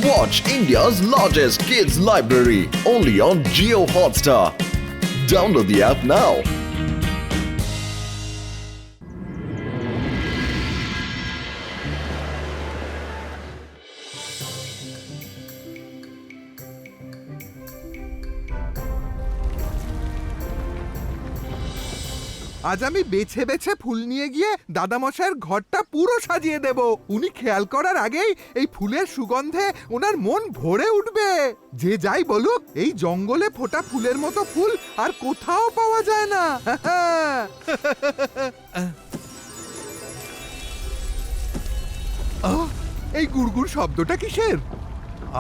Watch India's largest kids library only on Jio Hotstar. Download the app now. আজ আমি বেছে বেছে ফুল নিয়ে গিয়ে দাদামশাইয়ের ঘরটা পুরো সাজিয়ে দেব। উনি খেয়াল করার আগেই এই ফুলের সুগন্ধে ওনার মন ভরে উঠবে। যে যাই বলুক, এই জঙ্গলে ফোটা ফুলের মতো ফুল আর কোথাও পাওয়া যায় না। এই গুড়গুড় শব্দটা কিসের?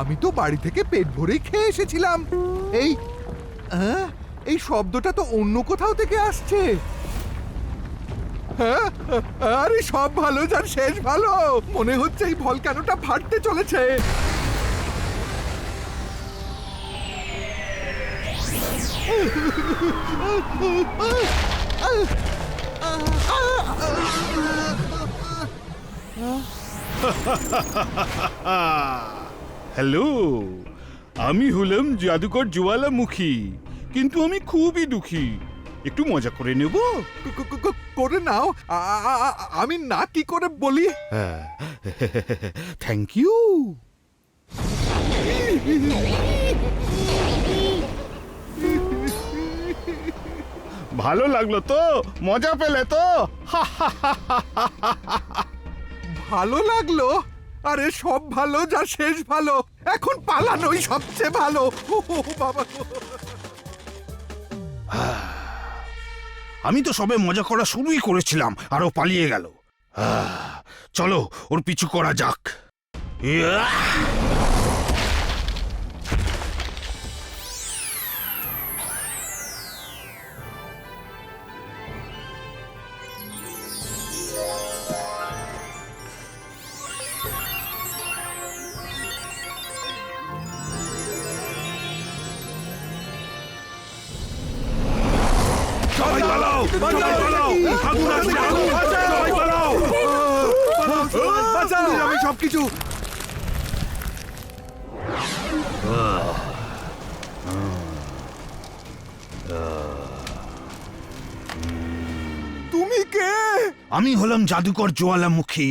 আমি তো বাড়ি থেকে পেট ভরেই খেয়ে এসেছিলাম। এই শব্দটা তো অন্য কোথাও থেকে আসছে। আরে সব ভালো যার শেষ ভালো। মনে হচ্ছে এই ভলক্যানোটা ফাটতে চলেছে। হ্যালো, আমি হলাম জাদুকর জ্বালামুখী, কিন্তু আমি খুবই দুঃখী। একটু মজা করে নেব? করে নাও। আমি না কি করে বলি? Thank you. ভালো লাগলো তো? মজা পেলে তো? ভালো লাগলো? আরে সব ভালো যা শেষ ভালো। এখন পালানোই সবচেয়ে ভালো। বাবা, আমি তো সবে মজা করা শুরুই করেছিলাম, আরো পালিয়ে গেল। চলো ওর পিছু করা যাক। আমি সবকিছু তুমি কে? আমি হলাম জাদুকর জ্বালামুখী,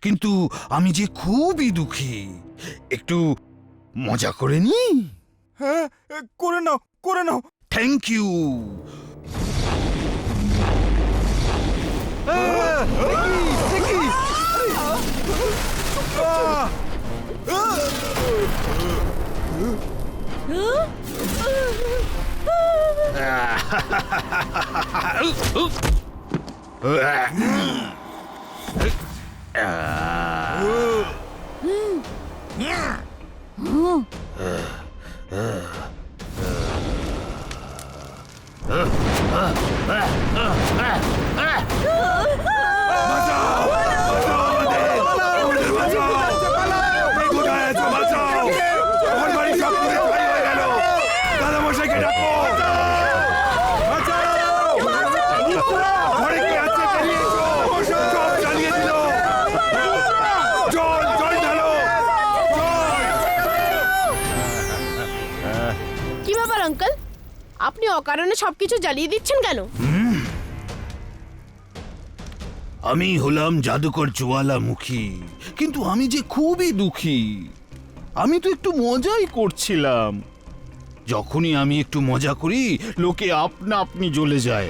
কিন্তু আমি যে খুবই দুঃখী। একটু মজা করে নি? হ্যাঁ, করে নাও, করে নাও। Thank you. কি ব্যাপার আঙ্কেল, আপনি অকারণে সবকিছু জ্বালিয়ে দিচ্ছেন কেন? আমি হলাম জাদুকর জ্বালামুখী, কিন্তু আমি যে খুবই দুঃখী। আমি তো একটু মজাই করছিলাম। যখনই আমি একটু মজা করি, লোকে আপনা আপনি জ্বলে যায়।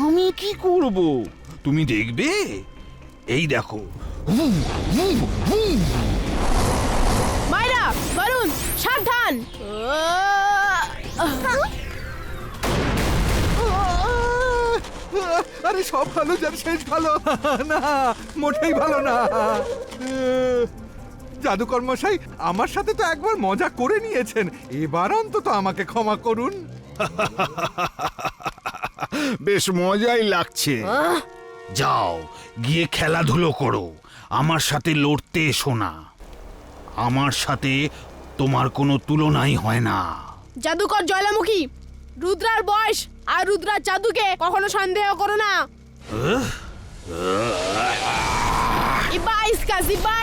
আমি কি করব? তুমি দেখবে, এই দেখো। মায়েরা, বরুণ, সাবধান। আরে সব ভালো যার শেষ ভালো না, মোটেই ভালো না। জাদুকর মশাই, আমার সাথে তো একবার মজা করে নিয়েছেন, এবার অন্তত আমাকে ক্ষমা করুন। বেশ মজাই লাগছে। যাও গিয়ে খেলাধুলো করো, আমার সাথে লড়তে এসো না। আমার সাথে তোমার কোনো তুলনাই হয় না। জাদুকর জ্বালামুখী, রুদ্রার বয়স আর রুদ্রার জাদুকে কখনো সন্দেহ করো না। Iba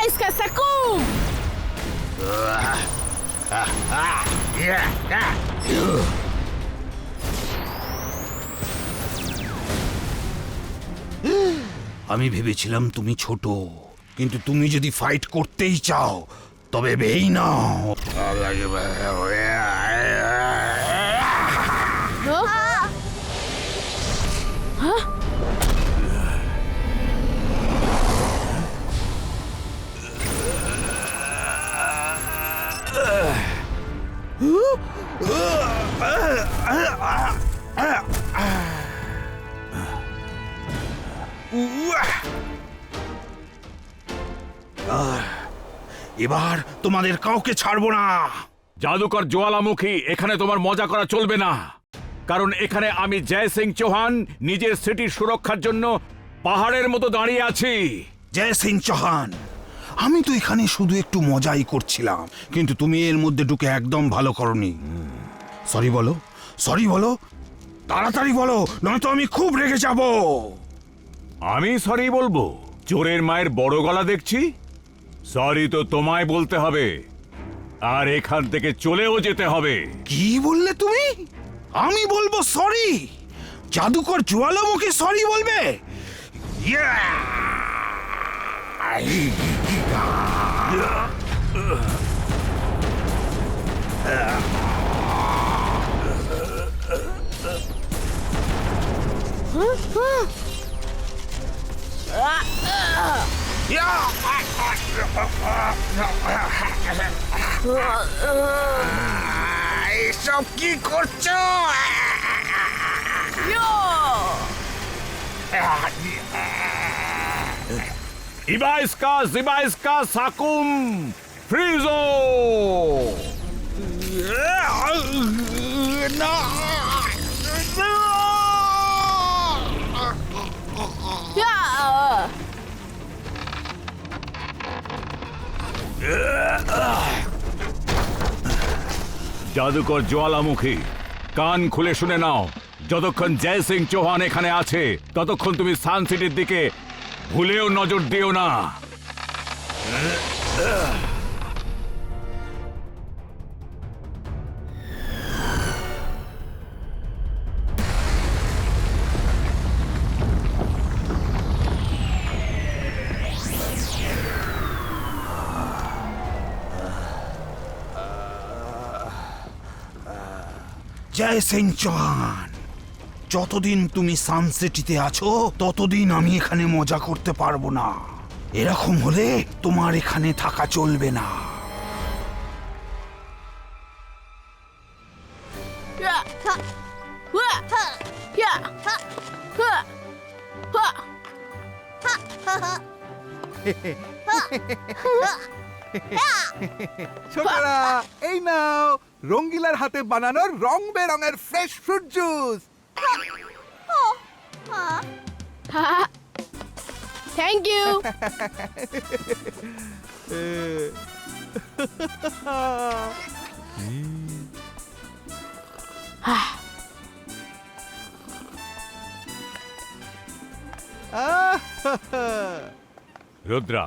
isca, sakum! আমি ভেবেছিলাম তুমি ছোট, কিন্তু তুমি যদি ফাইট করতেই চাও তবে বেই নাও। এবার তোমাদের কাউকে ছাড়বো না। জাদুকর জ্বালামুখী, এখানে তোমার মজা করা চলবে না, কারণ এখানে আমি জয় সিং চৌহান নিজের সিটির সুরক্ষার জন্য পাহাড়ের মতো দাঁড়িয়ে আছি। জয় সিং চৌহান, আমি তো এখানে শুধু একটু মজাই করছিলাম, কিন্তু তুমি এর মধ্যে ঢুকে একদম ভালো করনি। সরি বলো, সরি বলো, তাড়াতাড়ি বলো, নয়তো আমি খুব রেগে যাব। আমি সরি বলবো? চোরের মায়ের বড় গলা দেখছি। সরি তো তোমায় বলতে হবে, আর এখান থেকে চলেও যেতে হবে। কি বললে তুমি? আমি বলবো সরি? জাদুকর জ্বালামুখী সরি বলবে? এসব কি করছো? ইবাইস্কা সাকুম ফ্রিজো। জাদুকর জ্বালামুখী, কান খুলে শুনে নাও, যতক্ষণ জয় সিং চৌহান এখানে আছে ততক্ষণ তুমি সান সিটির দিকে ভুলেও নজর দিও না। জয় সিং চৌহান, যতদিন তুমি সানসিটিতে আছো ততদিন আমি এখানে মজা করতে পারবো না। এরকম হলে তোমার এখানে থাকা চলবে না। ছোটরা, এই নাও রঙ্গিলার হাতে বানানোর রং বেরঙের fresh fruit juice. Thank you. Rudra,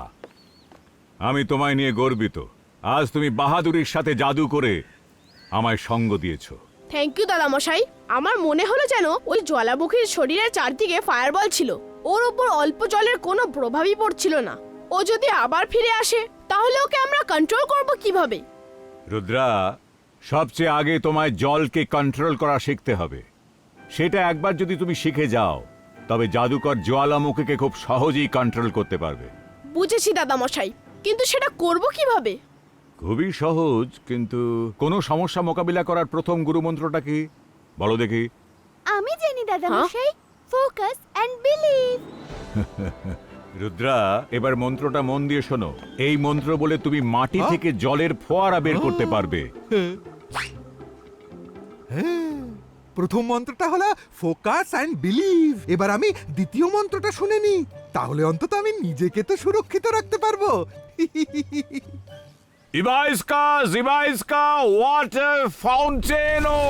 আমি তোমায় নিয়ে গর্বিত। আজ তুমি বাহাদুরির সাথে জাদু করে আমায় সঙ্গ দিয়েছো। থ্যাংক ইউ দাদা মশাই। আমার মনে হলো যেন ওই জ্বালামুখীর শরীরের চারদিকে ফায়ারবল ছিল, ওর ওপর অল্প জলের কোনো প্রভাবই পড়ছিল না। ও যদি আবার ফিরে আসে তাহলে ওকে আমরা কন্ট্রোল করব কিভাবে? রুদ্রা, সবচেয়ে আগে তোমায় জলকে কন্ট্রোল করা শিখতে হবে। সেটা একবার যদি তুমি শিখে যাও তবে জাদুকর জ্বালামুখীকে খুব সহজেই কন্ট্রোল করতে পারবে। বুঝেছি দাদা মশাই, কিন্তু সেটা করব কিভাবে? খুবই সহজ, কিন্তু কোনো সমস্যা মোকাবিলা করার প্রথম গুরুমন্ত্রটা কি বলো দেখি? আমি জানি দাদা মশাই, ফোকাস এন্ড বিলিভ। রুদ্রা, এবার মন্ত্রটা মন দিয়ে শোনো। এই মন্ত্র বলে তুমি মাটি থেকে জলের ফোয়ারা বের করতে পারবে। প্রথম মন্ত্রটা হলো ফোকাস এন্ড বিলিভ। এবার আমি দ্বিতীয় মন্ত্রটা শুনে নি, তাহলে অন্তত আমি নিজেকে তো সুরক্ষিত রাখতে পারবো। ইবাইস্কা ওয়াটার ফাউন্টেনো।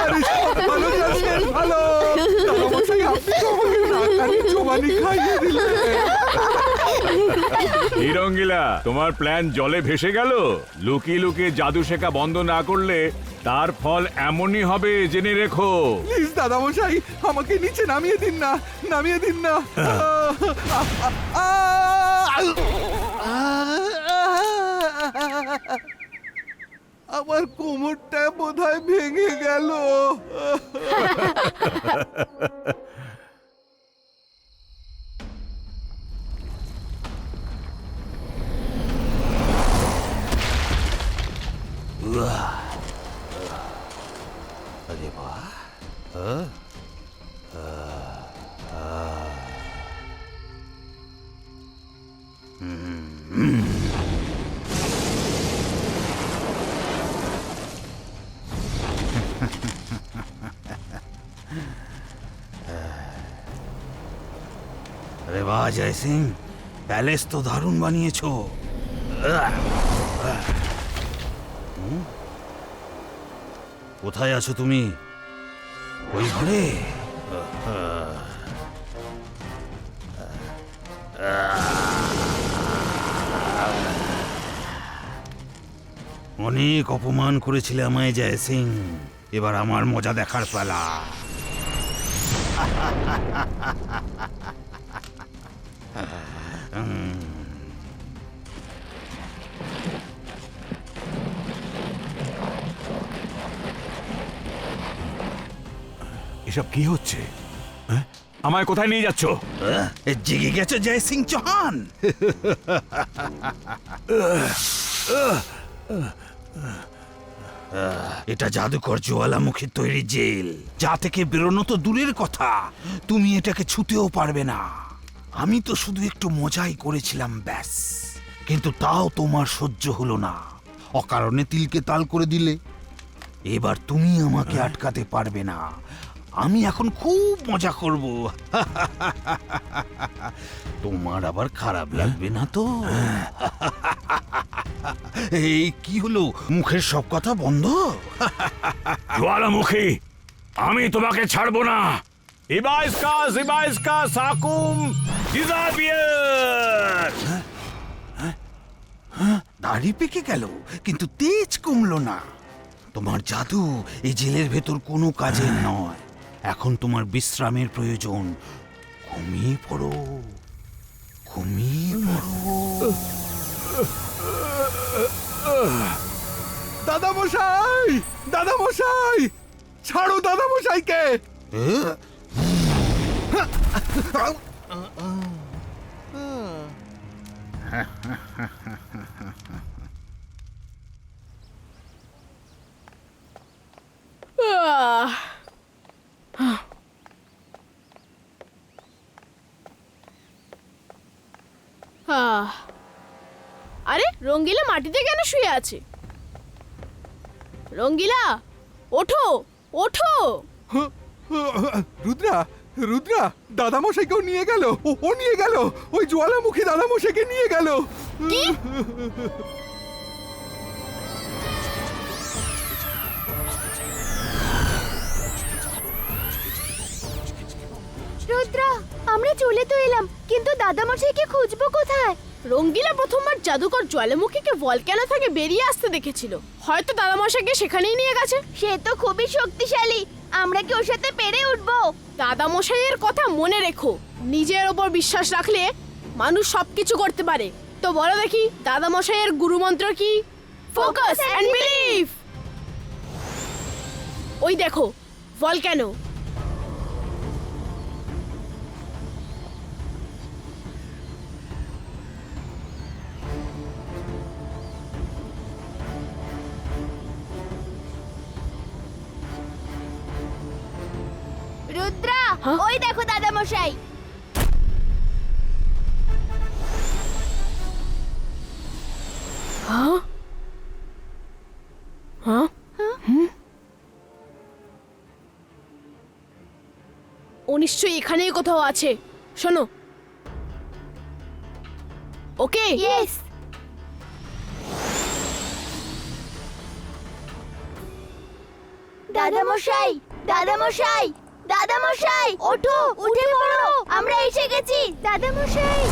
আরে সব ভালো যাচ্ছে, ভালো। দাদামশাই, আপনি তো আমাকে নাকানি চোবানি খাইয়ে দিলেন। এই রঙ্গিলা, তোমার প্ল্যান জলে ভেসে গেল? লুকিয়ে লুকিয়ে জাদু শেখা বন্ধ না করলে তার ফল এমনই হবে, জেনে রেখো। প্লিজ দাদামশাই, আমাকে নিচে নামিয়ে দিন না, নামিয়ে দিন না। আমার কোমরটা বোধহয় ভেঙে গেল। আরে বাহ! আরে বাহ জয় সিং, প্যালেস তো দারুণ বানিয়েছো। কোথায় আছো তুমি? ওই ঘরে? অনেক অপমান করেছিলে আমায় জয় সিং, এবার আমার মজা দেখার পালা। এসব কি হচ্ছে? হ্যাঁ? আমায় কোথায় নিয়ে যাচ্ছ? জেগে গেছো জয় সিং চৌহান? এটা জাদুকর জ্বালামুখীর তৈরি জেল, যা থেকে বেরোনো তো দূরের কথা, তুমি এটাকে ছুতেও পারবে না। আমি তো শুধু একটু মজাই করেছিলাম ব্যাস, কিন্তু তাও তোমার সহ্য হলো না, অকারণে তিলকে তাল করে দিলে। এবার তুমি আমাকে আটকাতে পারবে না, আমি এখন খুব মজা করব। তোমার আবার খারাপ লাগবে না তো? এই কি হলো, মুখের সব কথা বন্ধ? জ্বালামুখী, আমি তোমাকে ছাড়বো না। ইবাইস্কা সাকুম ডিজাপিয়ার। দাড়ি পেকে গেল কিন্তু তেজ কমলো না। তোমার জাদু এই জেলের ভেতর কোনো কাজের নয়, এখন তোমার বিশ্রামের প্রয়োজন। ঘুমিয়ে পড়ো, ঘুমিয়ে পড়ো। দাদামশাই, দাদামশাই, ছাড়ো দাদামশাইকে। আহ! আহ! আরে রঙ্গিলা মাটিতে কেন শুয়ে আছে? রঙ্গিলা, ওঠো, ওঠো। রুদ্রা, রুদ্রা, দাদামশাইকেও নিয়ে গেল। ও নিয়ে গেল, ওই জ্বালামুখী দাদামশাইকে নিয়ে গেল। কি? রুদ্রা, আমরা চলে তো এলাম, কিন্তু দাদামশাইকে খুঁজবো কোথায়? রঙ্গিলা প্রথমবার জাদুকর জ্বালামুখীকে ভলক্যানো থেকে বেরিয়ে আসতে দেখেছিল, হয়তো দাদামশাইকে সেখানেই নিয়ে গেছে। সে তো খুবই শক্তিশালী, আমরা কি ওর সাথে পেরে উঠবো? দাদামশাইয়ের কথা মনে রেখো, নিজের ওপর বিশ্বাস রাখলে মানুষ সবকিছু করতে পারে। তো বলো দেখি, দাদামশাইয়ের গুরুমন্ত্র কি? Focus and believe. ওই দেখো, ভলক্যানো। রুদ্রা, হ্যাঁ? ওই দেখো দাদামশাই। হ্যাঁ? হ্যাঁ? ও নিশ্চয়ই এখানেই কোথাও আছে। শোনো, ওকে? ইয়েস। দাদামশাই, দাদামশাই, দাদামশাই, ওঠো, উঠে পড়ো, আমরা এসে গেছি। দাদামশাই।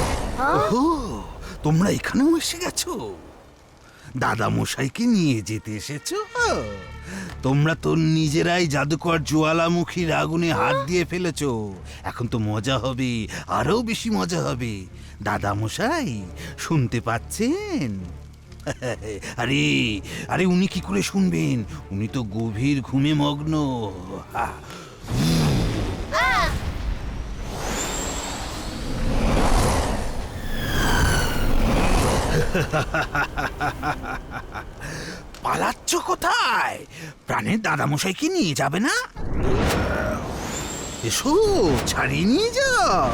ওহো, তোমরা এখানেও এসে গেছো? দাদা মশাইকে নিয়ে যেতে এসেছো? তোমরা তো নিজেরাই জাদুকর জ্বালামুখীর আগুনে হাত দিয়ে ফেলেছো। এখন তো মজা হবে, আরো বেশি মজা হবে। দাদা মশাই শুনতে পাচ্ছেন? আরে আরে উনি কি করে শুনবেন? উনি তো গভীর ঘুমে মগ্ন। পালাচ্ছ কোথায়? প্রাণের দাদামশাইকে নিয়ে যাবে না? এসো, ছাড়িয়ে নিয়ে যাও।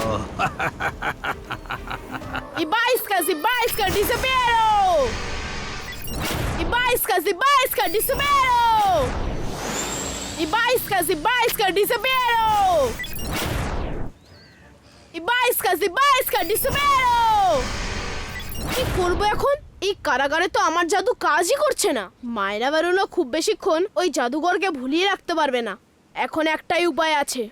Ibaiska, desespero! Ibaiska, desespero! Ibaiska, desespero! Ibaiska, desespero! কি করবো এখন? এই কারাগারে তো আমার জাদু কাজই করছে না। মায়েরা বেরোলো খুব বেশিক্ষণ ওই জাদুঘরকে ভুলিয়ে রাখতে পারবে না। এখন একটাই উপায় আছে।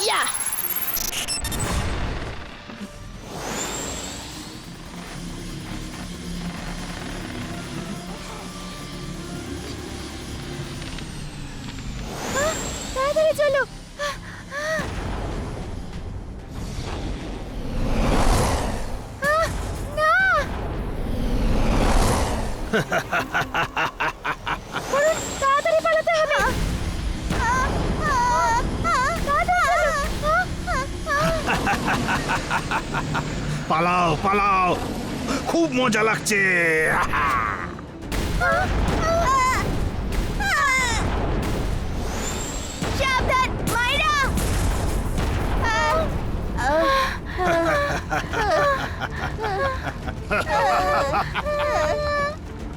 ইয়া! তাড়াতাড়ি চলো। না, তাড়াতাড়ি পালাতে হবে। পালাও পালাও, খুব মজা লাগছে। সাবধান, মাইরা।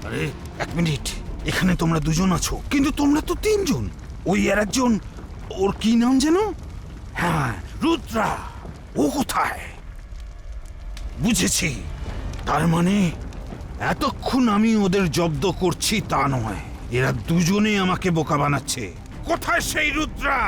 আরে এক মিনিট, এখানে তোমরা দুজন আছো, কিন্তু তোমরা তো তিনজন। ওই আর একজন, ওর কি নাম যেন? হ্যাঁ, রুদ্রা। ও কোথায়? বুঝেছি, তার মানে এতক্ষণ আমি ওদের জব্দ করছি তা নয়, এরা দুজনে আমাকে বোকা বানাচ্ছে। কোথায় সেই রুদ্রা?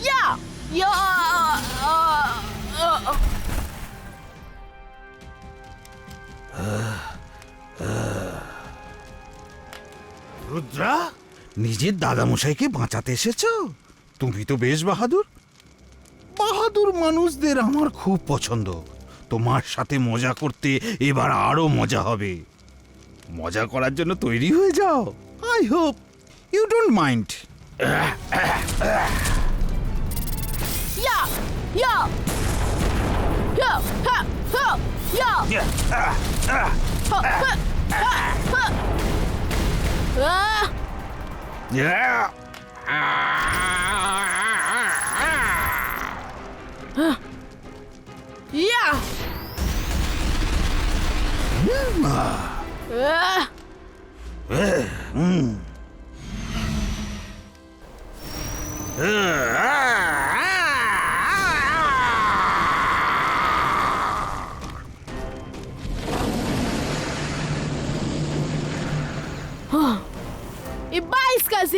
ইয়া! ইয়া! রুদ্রা, নিজের দাদামশাইকে বাঁচাতে এসেছো? তুমি তো বেশ বাহাদুর। বাহাদুর মানুষদের আমার খুব পছন্দ। তোমার সাথে মজা করতে এবার আরো মজা হবে। মজা করার জন্য তৈরি হয়ে যাও। I hope you don't mind. ইয়া! ইয়া! ইয়া! হা! হা! ইয়া! হা! হা! হা! হা! আহ! ইয়া! আহ!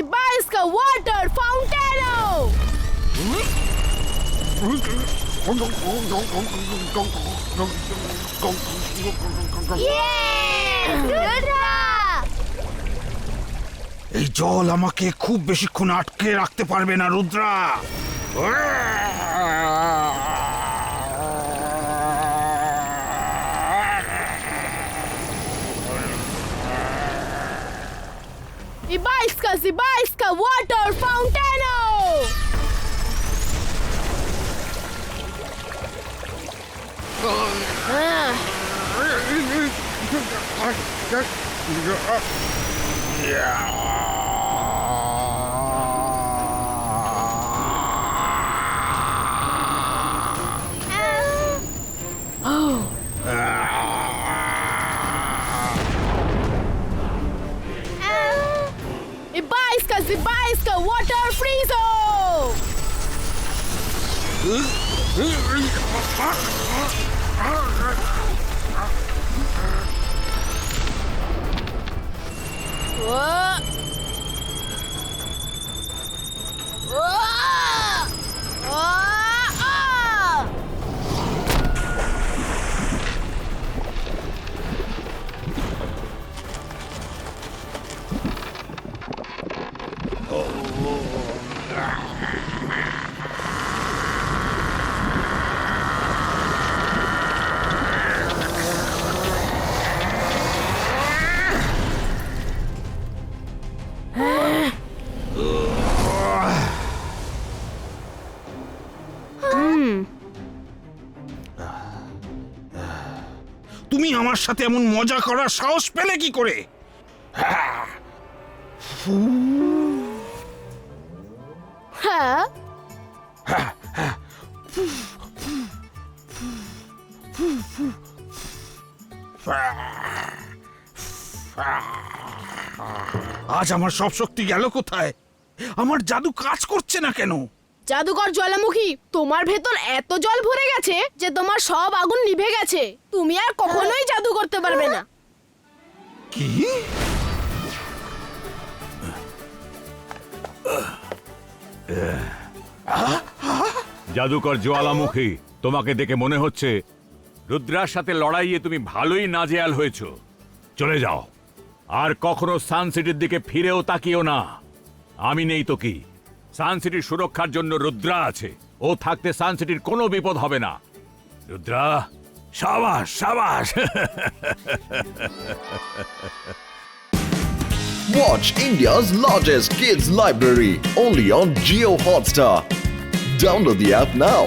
Ibaiska, water fountain! রুদ্রা! এই জল আমাকে খুব বেশিক্ষণ আটকে রাখতে পারবে না, রুদ্রা। Ibaiska, water fountain! का जिब्बा इसका वाटर फ्रीजो তুমি আমার সাথে এমন মজা করার সাহস পেলে কি করে? হ্যাঁ আজ আমার সব শক্তি গেল কোথায়? আমার জাদু কাজ করছে না কেন? জাদুকর জ্বালামুখী, তোমার ভেতর এত জল ভরে গেছে যে তোমার সব আগুন নিভে গেছে। তুমি আর কখনোই জাদু করতে পারবে না। কি? জাদুকর জ্বালামুখী, তোমাকে দেখে মনে হচ্ছে রুদ্রার সাথে লড়াইয়ে তুমি ভালোই নাজেহাল হয়েছো। চলে যাও, আর কখনো সানসিটির দিকে ফিরেও তাকিও না। আমি নেই তো কি, সানসিটির সুরক্ষার জন্য রুদ্রা আছে। ও থাকতে সানসিটির কোনো বিপদ হবে না। রুদ্রা, সাবাস সাবাস। Watch India's largest kids library only on Geo Hotstar. Download the app now.